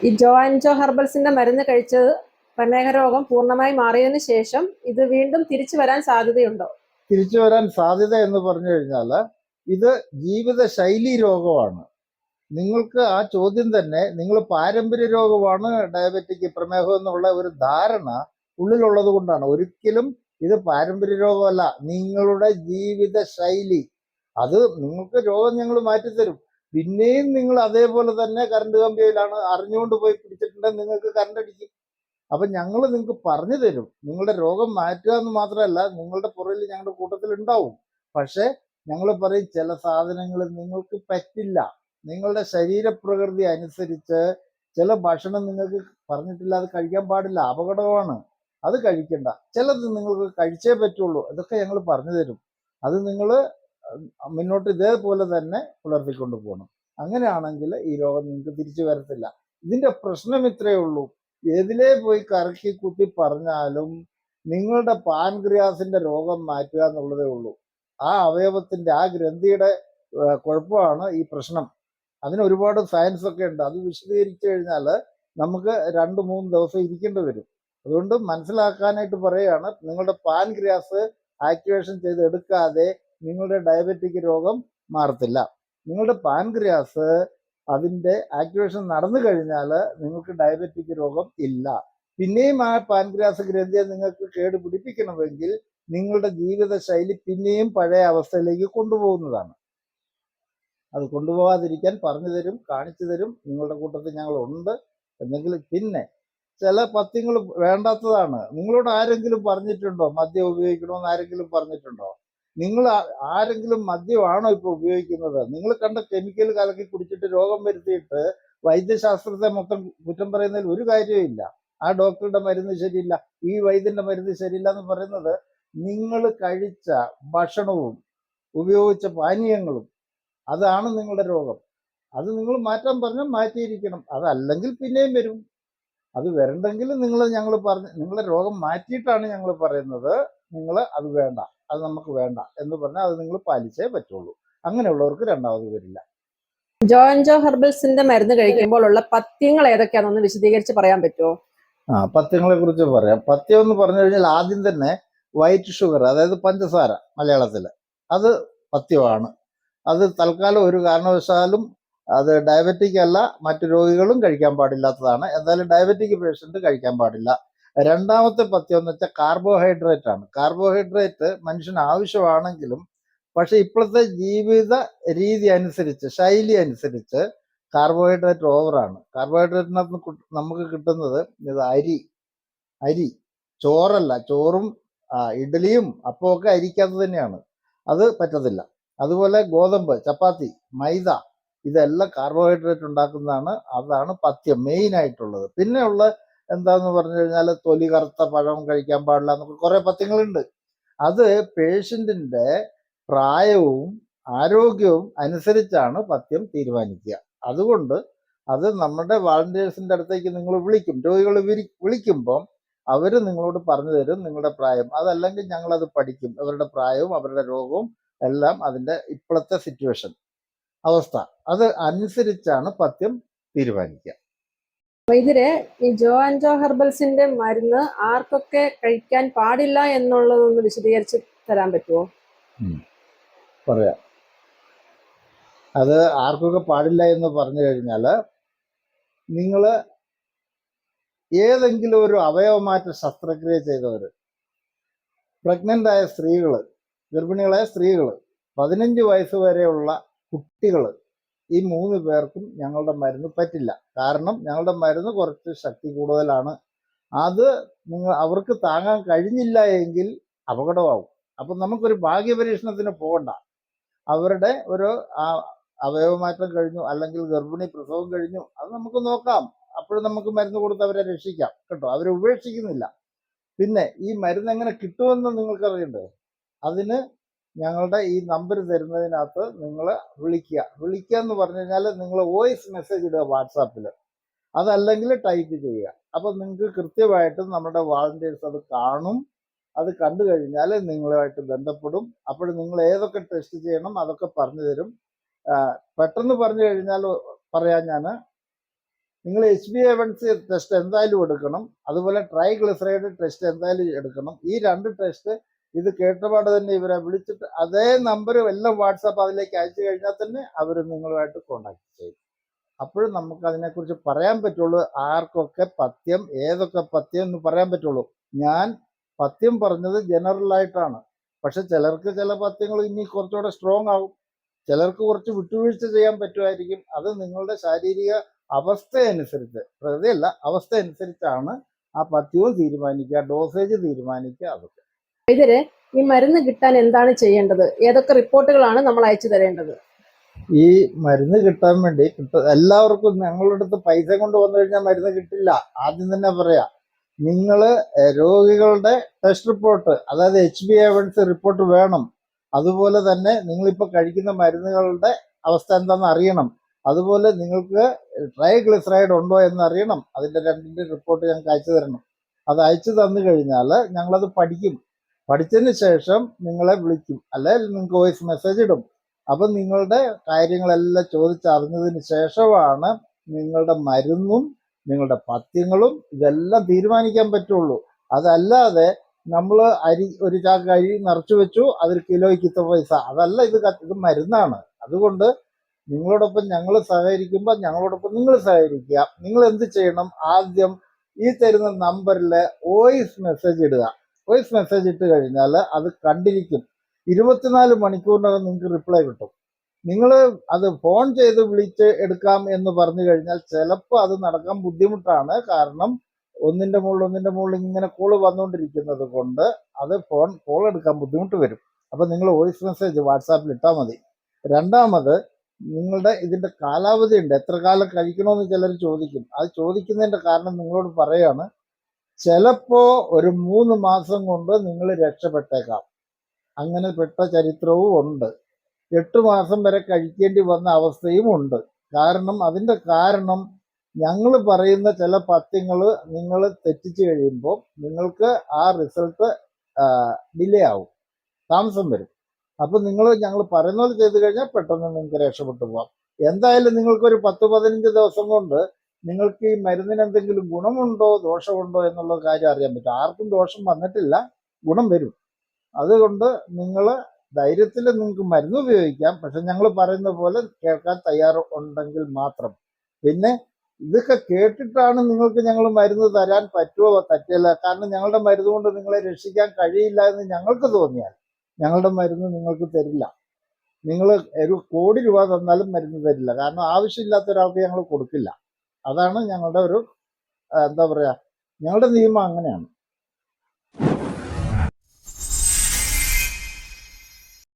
ഈ ജോ ആൻഡ് ജോ ഹെർബൽസിന്റെ മരുന്ന് കഴിച്ചത് പ്രമേഹ രോഗം പൂർണ്ണമായി മാറിയതിനു ശേഷം ഇത് വീണ്ടും തിരിച്ചു വരാൻ സാധ്യതയുണ്ടോ? തിരിച്ചു വരാൻ സാധ്യത എന്ന് പറഞ്ഞു കഴിഞ്ഞാൽ ഇത് ജീവിതശൈലി രോഗമാണ്. നിങ്ങൾക്ക് ആ ചോദ്യം തന്നെ, നിങ്ങൾ പാരമ്പര്യ രോഗമാണ് ഡയബറ്റിക് പ്രമേഹം എന്നുള്ള ഒരു ധാരണ ഉള്ളിലുള്ളത് കൊണ്ടാണ്. ഒരിക്കലും ഇത് പാരമ്പര്യ രോഗമല്ല, നിങ്ങളുടെ ജീവിതശൈലി. അത് നിങ്ങൾക്ക് രോഗം ഞങ്ങൾ മാറ്റിത്തരും. പിന്നെയും നിങ്ങൾ അതേപോലെ തന്നെ കറണ്ട് കമ്പിയിലാണ് അറിഞ്ഞുകൊണ്ട് പോയി പിടിച്ചിട്ടുണ്ടെങ്കിൽ നിങ്ങൾക്ക് കറണ്ട് അടിക്കും. അപ്പൊ ഞങ്ങൾ നിങ്ങൾക്ക് പറഞ്ഞു തരും. നിങ്ങളുടെ രോഗം മാറ്റുക എന്ന് മാത്രമല്ല, നിങ്ങളുടെ പുറകിൽ ഞങ്ങളുടെ കൂട്ടത്തിൽ ഉണ്ടാവും. പക്ഷെ ഞങ്ങൾ പറയും ചില സാധനങ്ങൾ നിങ്ങൾക്ക് പറ്റില്ല. നിങ്ങളുടെ ശരീരപ്രകൃതി അനുസരിച്ച് ചില ഭക്ഷണം നിങ്ങൾക്ക് പറഞ്ഞിട്ടില്ല, അത് കഴിക്കാൻ പാടില്ല, അപകടമാണ്, അത് കഴിക്കണ്ട. ചിലത് നിങ്ങൾക്ക് കഴിച്ചേ പറ്റുള്ളൂ. ഇതൊക്കെ ഞങ്ങൾ പറഞ്ഞു തരും. അത് നിങ്ങൾ മുന്നോട്ട് ഇതേപോലെ തന്നെ പുലർത്തിക്കൊണ്ട് പോകണം. അങ്ങനെയാണെങ്കിൽ ഈ രോഗം നിങ്ങൾക്ക് തിരിച്ചു വരത്തില്ല. ഇതിന്റെ പ്രശ്നം ഇത്രയേ ഉള്ളൂ. ഏതിലേ പോയി കറക്കി കുത്തി പറഞ്ഞാലും നിങ്ങളുടെ പാൻക്രിയാസിന്റെ രോഗം മാറ്റുക എന്നുള്ളതേ ഉള്ളൂ. ആ അവയവത്തിന്റെ ആ ഗ്രന്ഥിയുടെ കുഴപ്പമാണ് ഈ പ്രശ്നം. അതിന് ഒരുപാട് സയൻസ് ഒക്കെ ഉണ്ട്. അത് വിശദീകരിച്ചു കഴിഞ്ഞാൽ നമുക്ക് 2-3 ദിവസം ഇരിക്കേണ്ടി വരും. അതുകൊണ്ട് മനസ്സിലാക്കാനായിട്ട് പറയുകയാണ്, നിങ്ങളുടെ പാൻക്രിയാസ് ആക്ടിവേഷൻ ചെയ്ത് എടുക്കാതെ നിങ്ങളുടെ ഡയബറ്റിക് രോഗം മാറത്തില്ല. നിങ്ങളുടെ പാൻക്രിയാസ് അതിൻ്റെ ആക്ടിവേഷൻ നടന്നു കഴിഞ്ഞാൽ നിങ്ങൾക്ക് ഡയബറ്റിക് രോഗം ഇല്ല. പിന്നെയും ആ പാൻക്രിയാസ് ഗ്രന്ഥിയെ നിങ്ങൾക്ക് കേട് പിടിപ്പിക്കണമെങ്കിൽ നിങ്ങളുടെ ജീവിതശൈലി പിന്നെയും പഴയ അവസ്ഥയിലേക്ക് കൊണ്ടുപോകുന്നതാണ്. അത് കൊണ്ടുപോകാതിരിക്കാൻ പറഞ്ഞു തരും, കാണിച്ചു തരും. നിങ്ങളുടെ കൂട്ടത്തിൽ ഞങ്ങളുണ്ട്. എന്തെങ്കിലും പിന്നെ ചില പഥ്യങ്ങൾ വേണ്ടാത്തതാണ്. നിങ്ങളോട് ആരെങ്കിലും പറഞ്ഞിട്ടുണ്ടോ മദ്യം ഉപയോഗിക്കണമെന്ന്? ആരെങ്കിലും പറഞ്ഞിട്ടുണ്ടോ? നിങ്ങൾ ആരെങ്കിലും മദ്യമാണോ ഇപ്പൊ ഉപയോഗിക്കുന്നത്? നിങ്ങൾ കണ്ട കെമിക്കൽ കലക്കി കുടിച്ചിട്ട് രോഗം വരുത്തിയിട്ട് വൈദ്യശാസ്ത്രത്തെ മൊത്തം കുറ്റം പറയുന്നതിൽ ഒരു കാര്യമില്ല. ആ ഡോക്ടറുടെ മരുന്ന് ശരിയില്ല, ഈ വൈദ്യന്റെ മരുന്ന് ശരിയില്ല എന്ന് പറയുന്നത് നിങ്ങൾ കഴിച്ച ഭക്ഷണവും ഉപയോഗിച്ച പാനീയങ്ങളും അതാണ് നിങ്ങളുടെ രോഗം. അത് നിങ്ങൾ മാറ്റാൻ പറഞ്ഞാൽ മാറ്റിയിരിക്കണം. അതല്ലെങ്കിൽ പിന്നെയും വരും. അത് വരണ്ടെങ്കിൽ ഞങ്ങൾ നിങ്ങളുടെ രോഗം മാറ്റിയിട്ടാണ് ഞങ്ങൾ പറയുന്നത്. നിങ്ങൾ അത് വേണ്ട, അത് നമുക്ക് വേണ്ട എന്ന് പറഞ്ഞാൽ അത് നിങ്ങൾ പാലിച്ചേ പറ്റുള്ളൂ. അങ്ങനെയുള്ളവർക്ക് രണ്ടാമത് വരില്ല. ജോ ആൻഡ് ജോ ഹെർബൽസിന്റെ മരുന്ന് കഴിക്കുമ്പോൾ ഉള്ള പഥ്യങ്ങൾ ഏതൊക്കെയാണെന്ന് വിശദീകരിച്ച് പറയാൻ പറ്റുമോ? പഥ്യങ്ങളെ കുറിച്ച് പറയാം. പഥ്യം എന്ന് പറഞ്ഞു കഴിഞ്ഞാൽ ആദ്യം തന്നെ വൈറ്റ് ഷുഗർ, അതായത് പഞ്ചസാര മലയാളത്തിൽ, അത് പഥ്യമാണ്. അത് തൽക്കാലം ഒരു കാരണവശാലും അത് ഡയബറ്റിക് അല്ല, മറ്റു രോഗികളും കഴിക്കാൻ പാടില്ലാത്തതാണ്. എന്തായാലും ഡയബറ്റിക് പേഷ്യന്റ് കഴിക്കാൻ പാടില്ല. രണ്ടാമത്തെ പഥ്യം എന്ന് വെച്ചാൽ കാർബോഹൈഡ്രേറ്റ് ആണ്. കാർബോഹൈഡ്രേറ്റ് മനുഷ്യന് ആവശ്യമാണെങ്കിലും പക്ഷെ ഇപ്പോഴത്തെ ജീവിത രീതി അനുസരിച്ച്, ശൈലി അനുസരിച്ച് കാർബോഹൈഡ്രേറ്റ് ഓവറാണ്. കാർബോഹൈഡ്രേറ്റിനകത്ത് നമുക്ക് കിട്ടുന്നത് ഇത് അരി, ചോറല്ല. ചോറും ഇഡ്ഡലിയും അപ്പമൊക്കെ അരിക്കകത്ത് തന്നെയാണ്. അത് പറ്റത്തില്ല. അതുപോലെ ഗോതമ്പ്, ചപ്പാത്തി, മൈദ, ഇതെല്ലാം കാർബോഹൈഡ്രേറ്റ് ഉണ്ടാക്കുന്നതാണ്. അതാണ് പഥ്യം മെയിൻ ആയിട്ടുള്ളത്. പിന്നെ ഉള്ള എന്താന്ന് പറഞ്ഞു കഴിഞ്ഞാൽ തൊലി കറുത്ത പഴം കഴിക്കാൻ പാടില്ല എന്നൊക്കെ കുറെ പഥ്യങ്ങളുണ്ട്. അത് പേഷ്യന്റിന്റെ പ്രായവും ആരോഗ്യവും അനുസരിച്ചാണ് പഥ്യം തീരുമാനിക്കുക. അതുകൊണ്ട് അത് നമ്മുടെ വാളണ്ടിയേഴ്സിന്റെ അടുത്തേക്ക് നിങ്ങൾ വിളിക്കും. രോഗികൾ വിളിക്കുമ്പം അവർ നിങ്ങളോട് പറഞ്ഞു തരും നിങ്ങളുടെ പ്രായം. അതല്ലെങ്കിൽ ഞങ്ങളത് പഠിക്കും. അവരുടെ പ്രായവും അവരുടെ രോഗവും എല്ലാം അതിൻ്റെ ഇപ്പോഴത്തെ സിറ്റുവേഷൻ അവസ്ഥ അത് അനുസരിച്ചാണ് പഥ്യം തീരുമാനിക്കുക. ഇതില് ഈ ജോ ആൻഡ് ജോ ഹെർബൽസിന്റെ മരുന്ന് ആർക്കൊക്കെ കഴിക്കാൻ പാടില്ല എന്നുള്ളതൊന്ന് വിശദീകരിച്ച് തരാൻ പറ്റുമോ? പറയാം. അത് ആർക്കൊക്കെ പാടില്ല എന്ന് പറഞ്ഞു കഴിഞ്ഞാൽ, നിങ്ങൾ ഏതെങ്കിലും ഒരു അവയവമാറ്റ ശസ്ത്രക്രിയ ചെയ്തവർ, പ്രഗ്നന്റ് ആയ സ്ത്രീകൾ, ഗർഭിണികളായ സ്ത്രീകൾ, 15 വയസ്സ് വരെയുള്ള കുട്ടികൾ, ഈ 3 പേർക്കും ഞങ്ങളുടെ മരുന്ന് പറ്റില്ല. കാരണം ഞങ്ങളുടെ മരുന്ന് കുറച്ച് ശക്തി കൂടുതലാണ്. അത് അവർക്ക് താങ്ങാൻ കഴിഞ്ഞില്ല എങ്കിൽ അപകടമാവും. അപ്പം നമുക്കൊരു ഭാഗ്യപരീക്ഷണത്തിന് പോകണ്ട. അവരുടെ ഒരു അവയവമാറ്റം കഴിഞ്ഞു, അല്ലെങ്കിൽ ഗർഭിണി പ്രസവം കഴിഞ്ഞു, അത് നമുക്ക് നോക്കാം. അപ്പോഴും നമുക്ക് മരുന്ന് കൊടുത്ത് അവരെ രക്ഷിക്കാം കേട്ടോ. അവരെ ഉപേക്ഷിക്കുന്നില്ല. പിന്നെ ഈ മരുന്ന് എങ്ങനെ കിട്ടുമെന്ന് നിങ്ങൾക്കറിയണ്ടേ? അതിന് ഞങ്ങളുടെ ഈ നമ്പർ തരുന്നതിനകത്ത് നിങ്ങൾ വിളിക്കുക എന്ന് പറഞ്ഞു കഴിഞ്ഞാൽ നിങ്ങൾ വോയിസ് മെസ്സേജ് ഇടുക വാട്സാപ്പിൽ, അതല്ലെങ്കിൽ ടൈപ്പ് ചെയ്യുക. അപ്പം നിങ്ങൾക്ക് കൃത്യമായിട്ട് നമ്മുടെ വാളണ്ടിയേഴ്സ് അത് കാണും. അത് കണ്ടു കഴിഞ്ഞാൽ നിങ്ങളുമായിട്ട് ബന്ധപ്പെടും. അപ്പോൾ നിങ്ങൾ ഏതൊക്കെ ടെസ്റ്റ് ചെയ്യണം അതൊക്കെ പറഞ്ഞു തരും. പെട്ടെന്ന് പറഞ്ഞു കഴിഞ്ഞാൽ പറയാം, ഞാൻ നിങ്ങൾ HbA1c ടെസ്റ്റ് എന്തായാലും എടുക്കണം. അതുപോലെ ട്രൈഗ്ലിസറൈഡ് ടെസ്റ്റ് എന്തായാലും എടുക്കണം. ഈ 2 ടെസ്റ്റ് ഇത് കേട്ടപാട് തന്നെ ഇവരെ വിളിച്ചിട്ട് അതേ നമ്പർ എല്ലാം വാട്സാപ്പ് അതിലേക്ക് അയച്ചു കഴിഞ്ഞാൽ തന്നെ അവർ നിങ്ങളുമായിട്ട് കോണ്ടാക്ട് ചെയ്യും. അപ്പോഴും നമുക്ക് അതിനെക്കുറിച്ച് പറയാൻ പറ്റുള്ളൂ, ആർക്കൊക്കെ പഥ്യം, ഏതൊക്കെ പഥ്യം എന്ന് പറയാൻ പറ്റുള്ളൂ. ഞാൻ പഥ്യം പറഞ്ഞത് ജനറൽ ആയിട്ടാണ്. പക്ഷെ ചിലർക്ക് ചില പഥ്യങ്ങൾ ഇനി കുറച്ചുകൂടെ സ്ട്രോങ് ആകും, ചിലർക്ക് കുറച്ച് വിട്ടുവീഴ്ച ചെയ്യാൻ പറ്റുമായിരിക്കും. അത് നിങ്ങളുടെ ശാരീരിക അവസ്ഥ അനുസരിച്ച്, പ്രകൃതിയല്ല അവസ്ഥ അനുസരിച്ചാണ് ആ പഥ്യവും തീരുമാനിക്കുക, ഡോസേജ് തീരുമാനിക്കുക. അതൊക്കെ വൈദ്യരെ, ഈ മരുന്ന് കിട്ടാൻ എന്താണ് ചെയ്യേണ്ടത്? ഏതൊക്കെ റിപ്പോർട്ടുകളാണ് നമ്മൾ അയച്ചു തരേണ്ടത്? ഈ മരുന്ന് കിട്ടാൻ വേണ്ടി എല്ലാവർക്കും ഞങ്ങളുടെ അടുത്ത് പൈസ കൊണ്ട് വന്നു കഴിഞ്ഞാൽ മരുന്ന് കിട്ടില്ല. ആദ്യം തന്നെ പറയാം, നിങ്ങൾ രോഗികളുടെ ടെസ്റ്റ് റിപ്പോർട്ട്, അതായത് HbA1c റിപ്പോർട്ട് വേണം. അതുപോലെ തന്നെ നിങ്ങളിപ്പോൾ കഴിക്കുന്ന മരുന്നുകളുടെ അവസ്ഥ എന്താണെന്ന് അറിയണം. അതുപോലെ നിങ്ങൾക്ക് ട്രൈഗ്ലിസറൈഡ് ഉണ്ടോ എന്ന് അറിയണം. അതിൻ്റെ 2ന്റെ റിപ്പോർട്ട് ഞങ്ങൾക്ക് അയച്ചു തരണം. അത് അയച്ചു തന്നു കഴിഞ്ഞാൽ ഞങ്ങളത് പഠിക്കും. പഠിച്ചതിന് ശേഷം നിങ്ങളെ വിളിക്കും, അല്ലെങ്കിൽ നിങ്ങൾക്ക് വോയിസ് മെസ്സേജ് ഇടും. അപ്പം നിങ്ങളുടെ കാര്യങ്ങളെല്ലാം ചോദിച്ചറിഞ്ഞതിന് ശേഷമാണ് നിങ്ങളുടെ മരുന്നും നിങ്ങളുടെ പഥ്യങ്ങളും ഇതെല്ലാം തീരുമാനിക്കാൻ പറ്റുള്ളൂ. അതല്ലാതെ നമ്മൾ ഒരു ചാക്ക് അരി നിറച്ചു വെച്ചു, അതിൽ കിലോയ്ക്ക് ഇത്ര പൈസ, അതല്ല. ഇത് മരുന്നാണ്. അതുകൊണ്ട് നിങ്ങളോടൊപ്പം ഞങ്ങൾ സഹകരിക്കുമ്പോൾ ഞങ്ങളോടൊപ്പം നിങ്ങൾ സഹകരിക്കുക. നിങ്ങൾ എന്ത് ചെയ്യണം? ആദ്യം ഈ തരുന്ന നമ്പറിൽ വോയിസ് മെസ്സേജ് ഇടുക. വോയിസ് മെസ്സേജ് ഇട്ട് കഴിഞ്ഞാൽ അത് കണ്ടിരിക്കും. 24 മണിക്കൂറിനകം നിങ്ങൾക്ക് റിപ്ലൈ കിട്ടും. നിങ്ങൾ അത് ഫോൺ ചെയ്ത് വിളിച്ച് എടുക്കാം എന്ന് പറഞ്ഞു കഴിഞ്ഞാൽ ചിലപ്പോൾ അത് നടക്കാൻ ബുദ്ധിമുട്ടാണ്. കാരണം ഒന്നിൻ്റെ മുകളിൽ ഇങ്ങനെ കോള് വന്നുകൊണ്ടിരിക്കുന്നത് കൊണ്ട് അത് കോൾ എടുക്കാൻ ബുദ്ധിമുട്ട് വരും. അപ്പം നിങ്ങൾ വോയിസ് മെസ്സേജ് വാട്സാപ്പിൽ ഇട്ടാൽ മതി. രണ്ടാമത്, നിങ്ങളുടെ ഇതിൻ്റെ കാലാവധി ഉണ്ട്, എത്ര കാലം കഴിക്കണമെന്ന് ചിലർ ചോദിക്കും. അത് ചോദിക്കുന്നതിൻ്റെ കാരണം നിങ്ങളോട് പറയാണ്, ചിലപ്പോൾ ഒരു 3 മാസം കൊണ്ട് നിങ്ങൾ രക്ഷപ്പെട്ടേക്കാം. അങ്ങനെ പെട്ട ചരിത്രവും ഉണ്ട്. 8 മാസം വരെ കഴിക്കേണ്ടി വന്ന അവസ്ഥയും ഉണ്ട്. അതിൻ്റെ കാരണം ഞങ്ങൾ പറയുന്ന ചില പഥ്യങ്ങൾ നിങ്ങൾ തെറ്റിച്ച് കഴിയുമ്പോൾ നിങ്ങൾക്ക് ആ റിസൾട്ട് ഡിലേ ആവും, താമസം വരും. അപ്പം ഞങ്ങൾ പറയുന്ന പോലെ ചെയ്ത് കഴിഞ്ഞാൽ പെട്ടെന്ന് നിങ്ങൾക്ക് രക്ഷപ്പെട്ടു പോകാം. എന്തായാലും നിങ്ങൾക്കൊരു 10-15 ദിവസം കൊണ്ട് നിങ്ങൾക്ക് ഈ മരുന്നിന് എന്തെങ്കിലും ഗുണമുണ്ടോ ദോഷമുണ്ടോ എന്നുള്ള കാര്യം അറിയാൻ പറ്റും. ആർക്കും ദോഷം വന്നിട്ടില്ല, ഗുണം വരും. അതുകൊണ്ട് നിങ്ങൾ ധൈര്യത്തിൽ നിങ്ങൾക്ക് മരുന്ന് ഉപയോഗിക്കാം. പക്ഷെ ഞങ്ങൾ പറയുന്ന പോലെ കേൾക്കാൻ തയ്യാറുണ്ടെങ്കിൽ മാത്രം. പിന്നെ ഇതൊക്കെ കേട്ടിട്ടാണ് നിങ്ങൾക്ക് ഞങ്ങൾ മരുന്ന് തരാൻ പറ്റുമോ പറ്റില്ല. കാരണം ഞങ്ങളുടെ മരുന്ന് കൊണ്ട് നിങ്ങളെ രക്ഷിക്കാൻ കഴിയില്ല എന്ന് ഞങ്ങൾക്ക് തോന്നിയാൽ ഞങ്ങളുടെ മരുന്ന് നിങ്ങൾക്ക് തരില്ല. നിങ്ങൾ 1 കോടി രൂപ തന്നാലും മരുന്ന് തരില്ല. കാരണം ആവശ്യമില്ലാത്ത ഒരാൾക്ക് ഞങ്ങൾ കൊടുക്കില്ല. അതാണ് ഞങ്ങളുടെ എന്താ പറയുക, ഞങ്ങളുടെ നിയമം അങ്ങനെയാണ്.